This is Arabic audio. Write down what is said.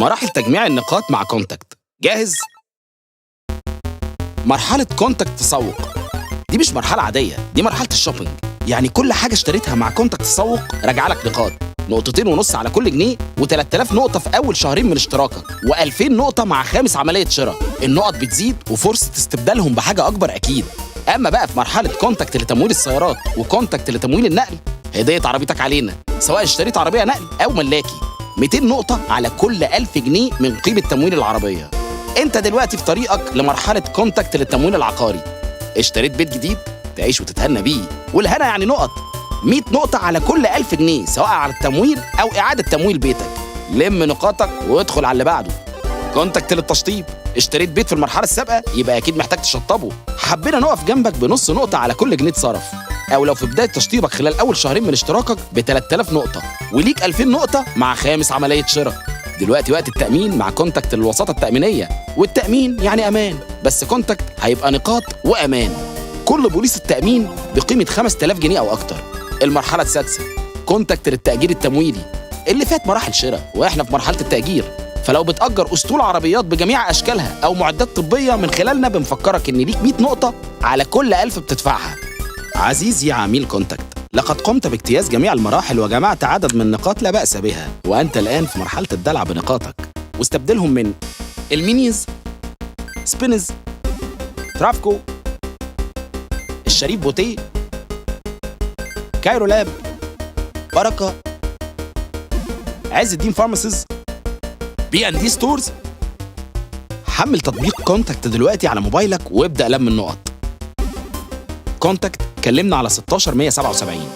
مراحل تجميع النقاط مع كونتاكت. جاهز؟ مرحلة كونتاكت تسوق دي مش مرحلة عادية، دي مرحلة الشوبينج. يعني كل حاجة اشتريتها مع كونتاكت تسوق راجعة لك نقاط، 2.5 على كل جنيه، و3000 نقطة في أول شهرين من اشتراكك، و2000 نقطة مع خامس عملية شراء. النقط بتزيد وفرصة استبدالهم بحاجة أكبر أكيد. أما بقى في مرحلة كونتاكت لتمويل السيارات وكونتاكت لتمويل النقل، هدية عربيتك علينا سواء اشتريت عربية نقل أو ملاكي. 200 نقطة على كل 1000 جنيه من قيمة تمويل العربية. انت دلوقتي في طريقك لمرحلة كونتاكت للتمويل العقاري. اشتريت بيت جديد تعيش وتتهنى بيه، والهنا يعني نقط. 100 نقطة على كل 1000 جنيه سواء على التمويل أو إعادة تمويل بيتك. لم نقاطك وادخل على اللي بعده. كونتاكت للتشطيب، اشتريت بيت في المرحلة السابقة يبقى أكيد محتاج تشطبه، حبينا نقف جنبك بنص نقطة على كل جنيه اتصرف. أو لو في بداية تشطيبك خلال أول شهرين من اشتراكك ب 3000 نقطة، وليك 2000 نقطة مع خامس عملية شراء. دلوقتي وقت التأمين مع كونتاكت للوساطة التأمينية، والتأمين يعني أمان، بس كونتاكت هيبقى نقاط وأمان. كل بوليس التأمين بقيمة 5000 جنيه أو أكتر. المرحلة السادسة كونتاكت للتأجير التمويلي، اللي فات مراحل شراء وإحنا في مرحلة التأجير. فلو بتأجر أسطول عربيات بجميع أشكالها أو معدات طبية من خلالنا، بنفكرك إن ليك 100 نقطة على كل 1000 بتدفعها. عزيزي عميل كونتاكت، لقد قمت باجتياز جميع المراحل وجمعت عدد من النقاط لا بأس بها، وأنت الآن في مرحلة الدلع بنقاطك، واستبدلهم من المينيز، سبينز، ترافكو، الشريف بوتيه، كايرو لاب، بركة، عز الدين فارماسيز، B&D ستورز. حمل تطبيق كونتاكت دلوقتي على موبايلك وابدأ لم النقط. كونتاكت كلمنا على 16 177.